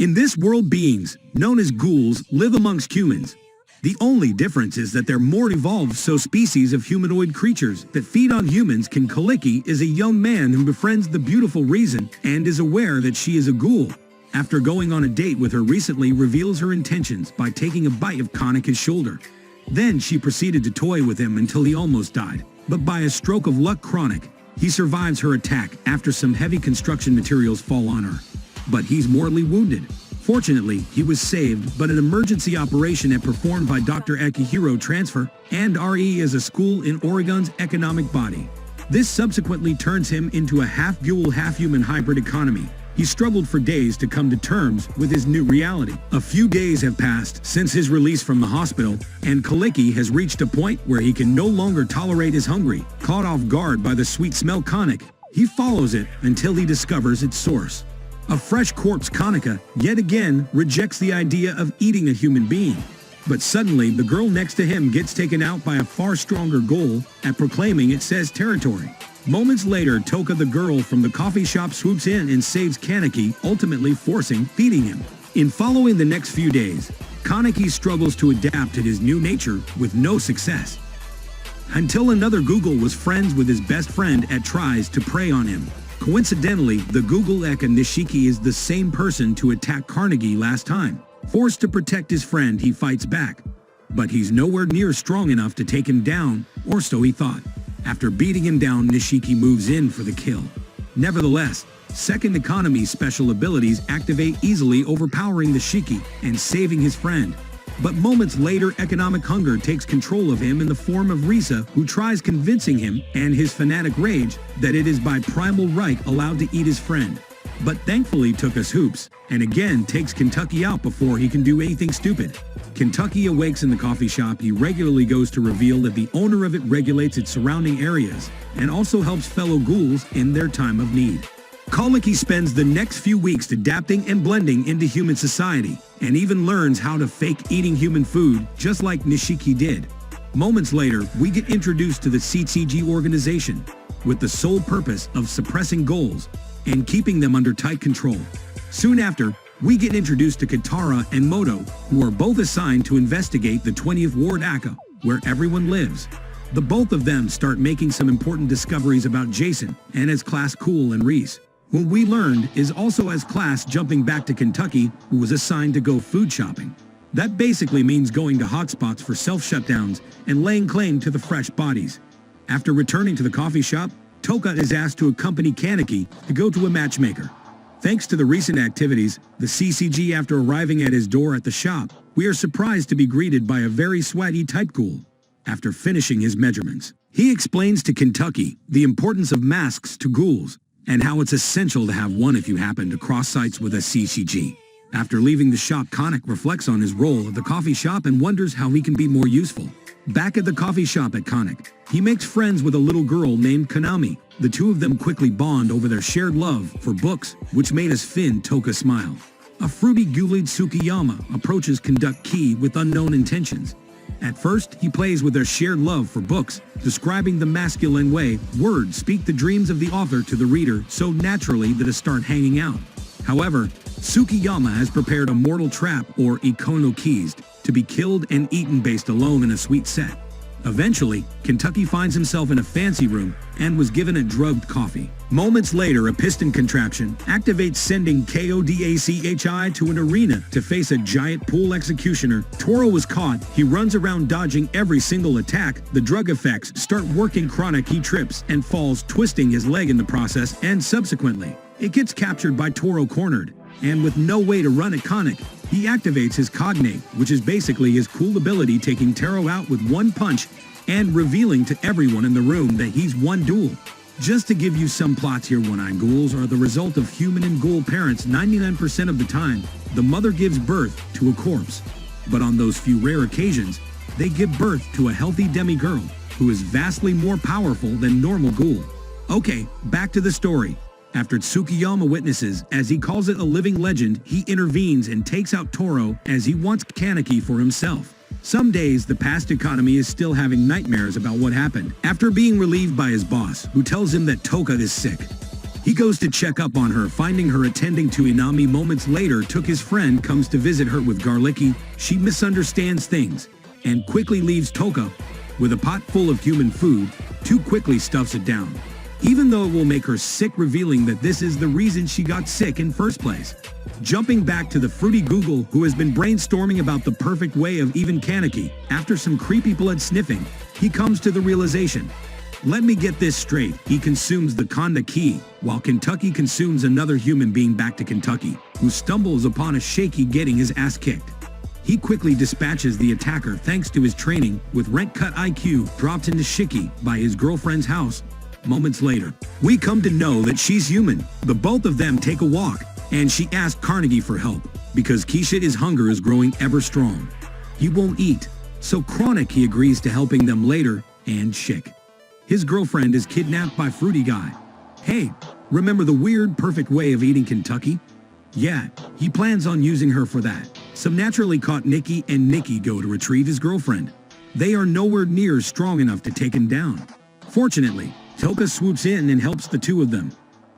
In this world, beings, known as ghouls, live amongst humans. The only difference is that they're more evolved, so species of humanoid creatures that feed on humans. Kaneki is a young man who befriends the beautiful Rize and is aware that she is a ghoul. After going on a date with her recently, reveals her intentions by taking a bite of Kaneki's shoulder. Then she proceeded to toy with him until he almost died. But by a stroke of luck, he survives her attack after some heavy construction materials fall on her. But he's mortally wounded. Fortunately, he was saved, but an emergency operation performed by Dr. Akihiro transfer and RE as a school in Oregon's economic body. This subsequently turns him into a half-ghoul, half-human hybrid economy. He struggled for days to come to terms with his new reality. A few days have passed since his release from the hospital, and Kaneki has reached a point where he can no longer tolerate his hunger. Caught off guard by the sweet smell Kaneki, he follows it until he discovers its source. A fresh corpse, Kaneki yet again rejects the idea of eating a human being. But suddenly, the girl next to him gets taken out by a far stronger ghoul at proclaiming it says territory. Moments later, Toka, the girl from the coffee shop, swoops in and saves Kaneki, ultimately feeding him. In following the next few days, Kaneki struggles to adapt to his new nature with no success. Until another Ghoul was friends with his best friend tries to prey on him. Coincidentally, the Ghoul Nishiki is the same person to attack Kaneki last time. Forced to protect his friend, he fights back. But he's nowhere near strong enough to take him down, or so he thought. After beating him down, Nishiki moves in for the kill. Nevertheless, second economy's special abilities activate easily, overpowering the Shiki and saving his friend. But moments later, economic hunger takes control of him in the form of Rize, who tries convincing him and his fanatic rage that it is by primal right allowed to eat his friend. But thankfully Toka's hoops, and again takes Kaneki out before he can do anything stupid. Kaneki awakes in the coffee shop. He regularly goes to reveal that the owner of it regulates its surrounding areas and also helps fellow ghouls in their time of need. Kaneki spends the next few weeks adapting and blending into human society, and even learns how to fake eating human food, just like Nishiki did. Moments later, we get introduced to the CCG organization, with the sole purpose of suppressing ghouls and keeping them under tight control. Soon after, we get introduced to Katara and Moto, who are both assigned to investigate the 20th Ward Aka, where everyone lives. The both of them start making some important discoveries about Jason and his class Cool and Rize, who we learned is also as class jumping back to Kaneki, who was assigned to go food shopping. That basically means going to hotspots for self-shutdowns and laying claim to the fresh bodies. After returning to the coffee shop, Toka is asked to accompany Kaneki to go to a matchmaker. Thanks to the recent activities, the CCG, after arriving at his door at the shop, we are surprised to be greeted by a very swaggy type ghoul. After finishing his measurements, he explains to Kaneki the importance of masks to ghouls, and how it's essential to have one if you happen to cross sites with a CCG. After leaving the shop, Kaneki reflects on his role at the coffee shop and wonders how he can be more useful. Back at the coffee shop at Kaneki, he makes friends with a little girl named Konami. The two of them quickly bond over their shared love for books, which made us Toka smile. A fruity Ghoulid Tsukiyama approaches Kaneki with unknown intentions. At first, he plays with their shared love for books, describing the masculine way words speak the dreams of the author to the reader so naturally that they start hanging out. However, Tsukiyama has prepared a mortal trap, or ikonokized, to be killed and eaten based alone in a sweet set. Eventually, Kaneki finds himself in a fancy room and was given a drugged coffee. Moments later, a piston contraption activates, sending Kodachi to an arena to face a giant pool executioner. Toro was caught. He runs around dodging every single attack. The drug effects start working. He trips and falls, twisting his leg in the process, and subsequently, it gets captured by Toro, cornered, and with no way to run at Kaneki, he activates his cognate, which is basically his cool ability, taking Taro out with one punch and revealing to everyone in the room that he's one duel. Just to give you some plots here, one-eyed ghouls are the result of human and ghoul parents. 99% of the time, the mother gives birth to a corpse. But on those few rare occasions, they give birth to a healthy demi-girl who is vastly more powerful than normal ghoul. Okay, back to the story. After Tsukiyama witnesses, as he calls it, a living legend, he intervenes and takes out Toro as he wants Kaneki for himself. Some days, the past economy is still having nightmares about what happened after being relieved by his boss, who tells him that Toka is sick. He goes to check up on her, finding her attending to Inami. Moments later, his friend comes to visit her with garlicky. She misunderstands things and quickly leaves Toka with a pot full of human food. Too quickly stuffs it down, even though it will make her sick, revealing that this is the reason she got sick in first place. Jumping back to the fruity Ghoul, who has been brainstorming about the perfect way of even Kaneki. After some creepy blood sniffing, he comes to the realization. Let me get this straight, he consumes the Kaneki, while Kentucky consumes another human being. Back to Kentucky, who stumbles upon a shaky getting his ass kicked. He quickly dispatches the attacker thanks to his training, with rent-cut IQ dropped into Shiki by his girlfriend's house. Moments later, we come to know that she's human. The both of them take a walk, and she asks Kaneki for help, because Kishi's hunger is growing ever strong. He won't eat, so Kaneki agrees to helping them later, and Shik, his girlfriend, is kidnapped by Fruity Guy. Hey, remember the weird, perfect way of eating Kentucky? Yeah, he plans on using her for that. Some naturally caught Nikki and Nikki go to retrieve his girlfriend. They are nowhere near strong enough to take him down. Fortunately, Toka swoops in and helps the two of them.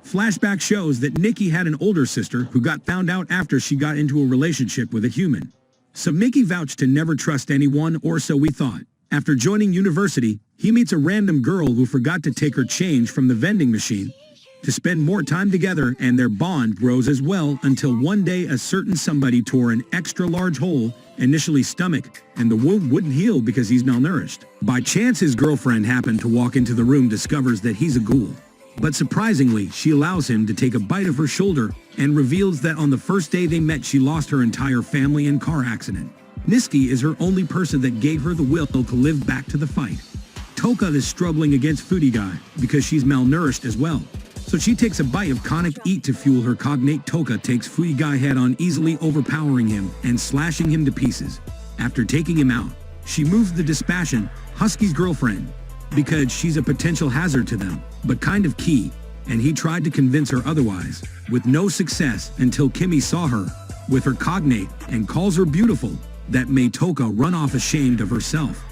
Flashback shows that Nikki had an older sister who got found out after she got into a relationship with a human. So Mickey vouched to never trust anyone, or so we thought. After joining university, he meets a random girl who forgot to take her change from the vending machine to spend more time together, and their bond grows as well until one day a certain somebody tore an extra large hole, initially stomach, and the wound wouldn't heal because he's malnourished. By chance, his girlfriend happened to walk into the room, discovers that he's a ghoul. But surprisingly, she allows him to take a bite of her shoulder and reveals that on the first day they met, she lost her entire family in car accident. Niski is her only person that gave her the will to live back to the fight. Toka is struggling against Fruity Guy because she's malnourished as well. So she takes a bite of Kaneki eat to fuel her cognate. Toka takes Fruity Guy head on, easily overpowering him and slashing him to pieces. After taking him out, she moves the dispassion, Husky's girlfriend, because she's a potential hazard to them, but kind of key, and he tried to convince her otherwise, with no success until Kimmy saw her with her cognate and calls her beautiful. That made Toka run off ashamed of herself.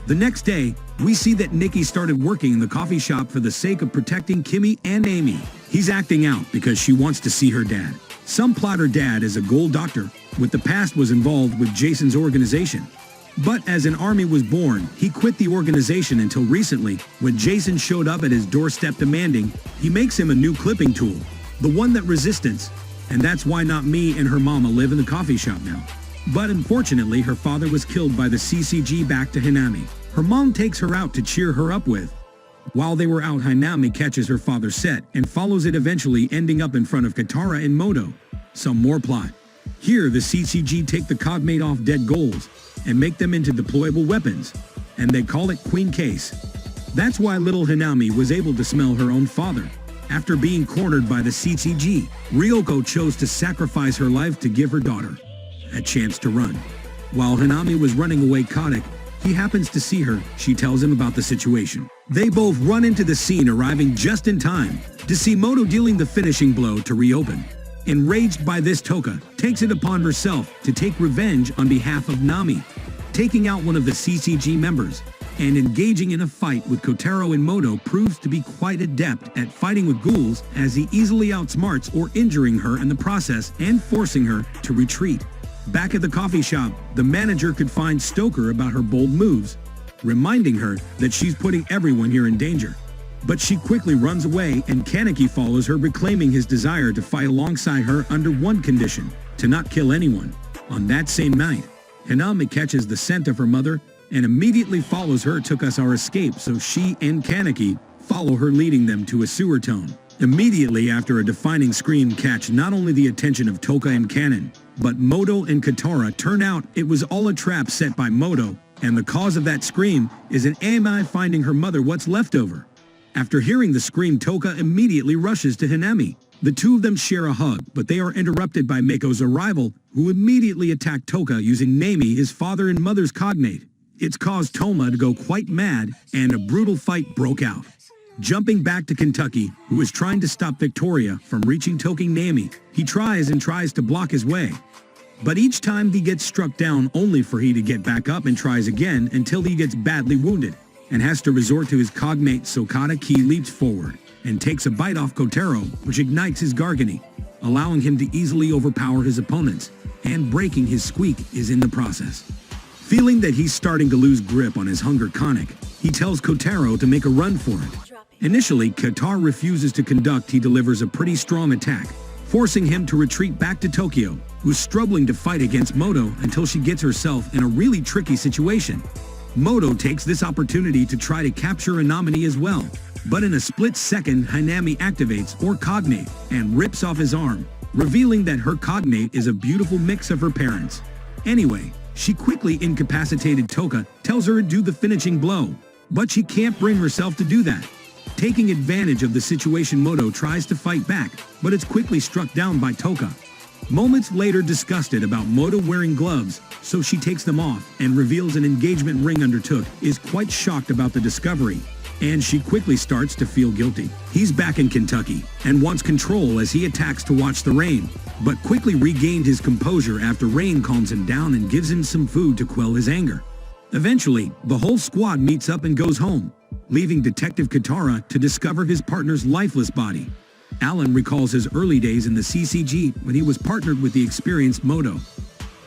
The next day, we see that Nikki started working in the coffee shop for the sake of protecting Kimmy and Amy. He's acting out because she wants to see her dad. Some plot her dad is a Ghoul doctor, with the past was involved with Jason's organization. But as an army was born, he quit the organization until recently, when Jason showed up at his doorstep demanding he makes him a new clipping tool, the one that resistance, and that's why not me and her mama live in the coffee shop now. But unfortunately, her father was killed by the CCG. Back to Hinami. Her mom takes her out to cheer her up with. While they were out, Hinami catches her father's set and follows it, eventually ending up in front of Katara and Moto. Some more plot. Here, the CCG take the cognate off dead ghouls and make them into deployable weapons, and they call it Queen Case. That's why little Hinami was able to smell her own father. After being cornered by the CCG, Ryoko chose to sacrifice her life to give her daughter a chance to run. While Hinami was running away, he happens to see her. She tells him about the situation. They both run into the scene, arriving just in time to see Moto dealing the finishing blow to reopen. Enraged by this, Toka takes it upon herself to take revenge on behalf of Nami, taking out one of the CCG members and engaging in a fight with Kotaro. And Moto proves to be quite adept at fighting with ghouls, as he easily outsmarts or injuring her in the process and forcing her to retreat. Back at the coffee shop, the manager could find Stoker about her bold moves, reminding her that she's putting everyone here in danger. But she quickly runs away, and Kaneki follows her, reclaiming his desire to fight alongside her under one condition: to not kill anyone. On that same night, Hinami catches the scent of her mother and immediately follows her. Took us our escape, so she and Kaneki follow her, leading them to a sewer tone. Immediately after, a defining scream catch not only the attention of Toka and Kanon, but Moto and Katara. Turn out it was all a trap set by Moto, and the cause of that scream is an Ami finding her mother what's left over. After hearing the scream, Toka immediately rushes to Hinami. The two of them share a hug, but they are interrupted by Mako's arrival, who immediately attack Toka using Nami, his father and mother's cognate. It's caused Toma to go quite mad, and a brutal fight broke out. Jumping back to Kentucky, who is trying to stop Victoria from reaching Toking Nami, he tries to block his way. But each time he gets struck down, only for he to get back up and tries again until he gets badly wounded and has to resort to his cognate. So Kaneki leaps forward and takes a bite off Kotaro, which ignites his gargany, allowing him to easily overpower his opponents, and breaking his squeak is in the process. Feeling that he's starting to lose grip on his hunger Kaneki, he tells Kotaro to make a run for it. Initially, Kotaro refuses to conduct. He delivers a pretty strong attack, forcing him to retreat back to Tokyo, who's struggling to fight against Moto until she gets herself in a really tricky situation. Moto takes this opportunity to try to capture Anamini as well, but in a split second Hanami activates or cognate and rips off his arm, revealing that her cognate is a beautiful mix of her parents. Anyway, she quickly incapacitated Toka, tells her to do the finishing blow, but she can't bring herself to do that. Taking advantage of the situation, Moto tries to fight back, but it's quickly struck down by Toka. Moments later, disgusted about Moto wearing gloves, so she takes them off and reveals an engagement ring undertook, is quite shocked about the discovery, and she quickly starts to feel guilty. He's back in Kentucky and wants control as he attacks to watch the rain, but quickly regained his composure after Rain calms him down and gives him some food to quell his anger. Eventually, the whole squad meets up and goes home, leaving Detective Katara to discover his partner's lifeless body. Alan recalls his early days in the CCG when he was partnered with the experienced Moto.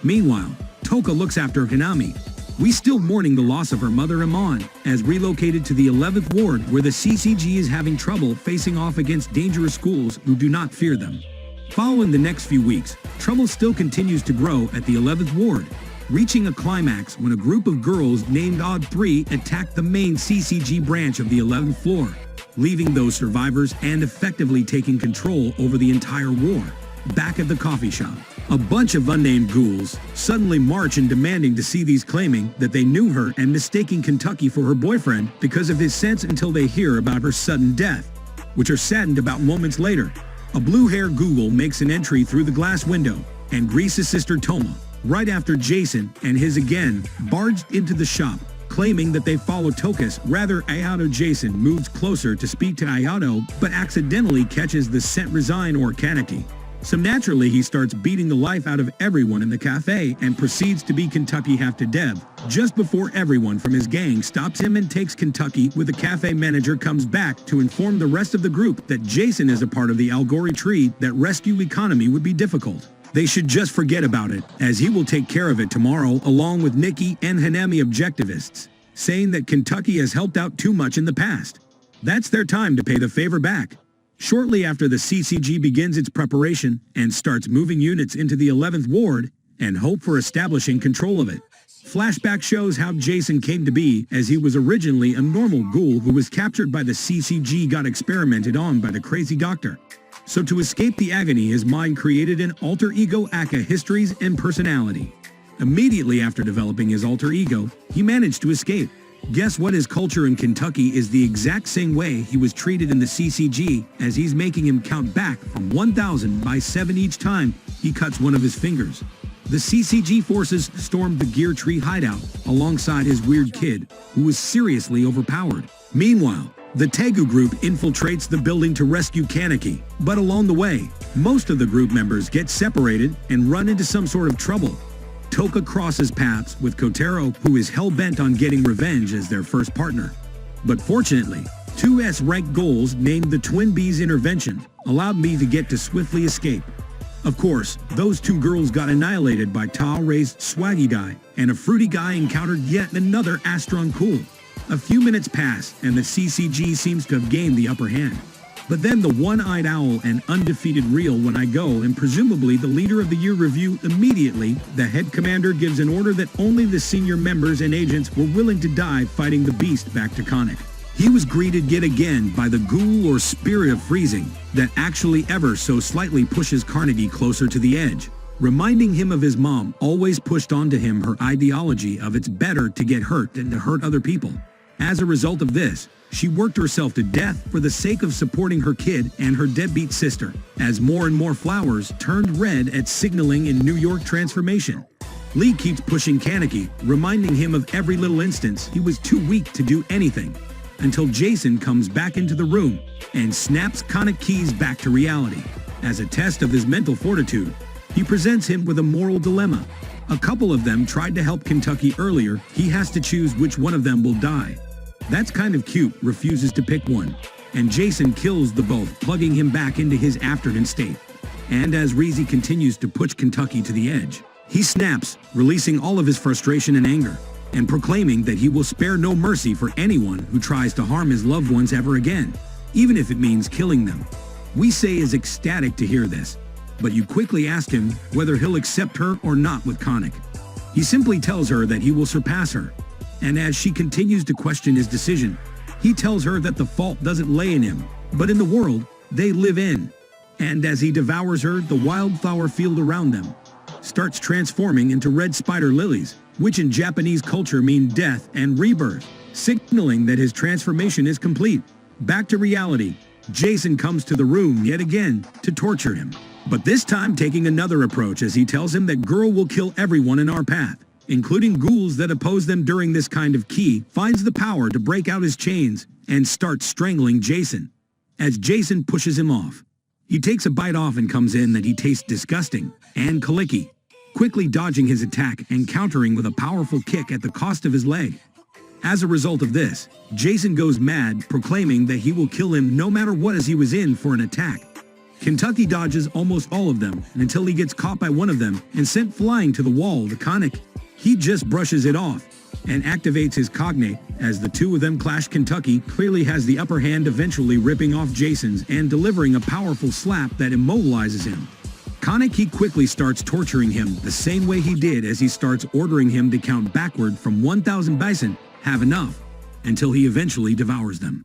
Meanwhile, Toka looks after Hanami. We still mourning the loss of her mother Amon, as relocated to the 11th Ward where the CCG is having trouble facing off against dangerous schools who do not fear them. Following the next few weeks, trouble still continues to grow at the 11th Ward, reaching a climax when a group of girls named Odd 3 attacked the main CCG branch of the 11th floor, leaving those survivors and effectively taking control over the entire war. Back at the coffee shop, a bunch of unnamed ghouls suddenly march in demanding to see these, claiming that they knew her and mistaking Kentucky for her boyfriend because of his sense until they hear about her sudden death, which are saddened about moments later. A blue-haired ghoul makes an entry through the glass window and greets his sister Toma, right after Jason and his again barged into the shop, claiming that they follow Tokus. Rather, Ayato Jason moves closer to speak to Ayato, but accidentally catches the scent Resign or Kaneki. So naturally he starts beating the life out of everyone in the cafe and proceeds to beat Kentucky half to death, just before everyone from his gang stops him and takes Kentucky, with the cafe manager comes back to inform the rest of the group that Jason is a part of the Algori tree, that rescue economy would be difficult. They should just forget about it, as he will take care of it tomorrow along with Nikki and Hanami objectivists, saying that Kentucky has helped out too much in the past. That's their time to pay the favor back. Shortly after, the CCG begins its preparation and starts moving units into the 11th Ward and hope for establishing control of it. Flashback shows how Jason came to be, as he was originally a normal ghoul who was captured by the CCG, got experimented on by the crazy doctor. So to escape the agony, his mind created an alter ego Aka histories and personality. Immediately after developing his alter ego, he managed to escape. Guess what? His culture in Kentucky is the exact same way he was treated in the CCG, as he's making him count back from 1,000 by 7 each time he cuts one of his fingers. The CCG forces stormed the Gear Tree hideout alongside his weird kid, who was seriously overpowered. Meanwhile, the Tegu group infiltrates the building to rescue Kaneki, but along the way, most of the group members get separated and run into some sort of trouble. Toka crosses paths with Kotaro, who is hell-bent on getting revenge as their first partner. But fortunately, 2 S-rank ghouls named the Twin Bees Intervention allowed me to get to swiftly escape. Of course, those 2 girls got annihilated by Tao-raised Swaggy Guy, and a Fruity Guy encountered yet another Astron Cool. A few minutes pass, and the CCG seems to have gained the upper hand. But then the one-eyed owl and undefeated Real when I go, and presumably the Leader of the Year review. Immediately, the head commander gives an order that only the senior members and agents were willing to die fighting the beast back to Kaneki. He was greeted yet again by the ghoul or spirit of freezing that actually ever so slightly pushes Carnegie closer to the edge, reminding him of his mom always pushed onto him her ideology of it's better to get hurt than to hurt other people. As a result of this, she worked herself to death for the sake of supporting her kid and her deadbeat sister, as more and more flowers turned red at signaling in New York transformation. Lee keeps pushing Kaneki, reminding him of every little instance he was too weak to do anything, until Jason comes back into the room and snaps Kaneki's back to reality. As a test of his mental fortitude, he presents him with a moral dilemma. A couple of them tried to help Kentucky earlier. He has to choose which one of them will die. That's kind of cute, refuses to pick one. and Jason kills the both, plugging him back into his afternoon state. And as Rize continues to push Kentucky to the edge, he snaps, releasing all of his frustration and anger, and proclaiming that he will spare no mercy for anyone who tries to harm his loved ones ever again, even if it means killing them. Rize is ecstatic to hear this, but you quickly ask him whether he'll accept her or not with Kaneki. He simply tells her that he will surpass her, and as she continues to question his decision, he tells her that the fault doesn't lay in him, but in the world they live in. And as he devours her, the wildflower field around them starts transforming into red spider lilies, which in Japanese culture mean death and rebirth, signaling that his transformation is complete. Back to reality, Jason comes to the room yet again to torture him, but this time taking another approach as he tells him that Ghoul will kill everyone in our path, including ghouls that oppose them during this kind of key, finds the power to break out his chains and starts strangling Jason. As Jason pushes him off, he takes a bite off and comes in that he tastes disgusting, and Kaneki, quickly dodging his attack and countering with a powerful kick at the cost of his leg. As a result of this, Jason goes mad, proclaiming that he will kill him no matter what as he was in for an attack. Kentucky dodges almost all of them until he gets caught by one of them and sent flying to the wall to Kaneki. He just brushes it off and activates his cognate as the two of them clash. Kentucky clearly has the upper hand, eventually ripping off Jason's and delivering a powerful slap that immobilizes him. Kaneki quickly starts torturing him the same way he did as he starts ordering him to count backward from 1,000 bison, have enough, until he eventually devours them.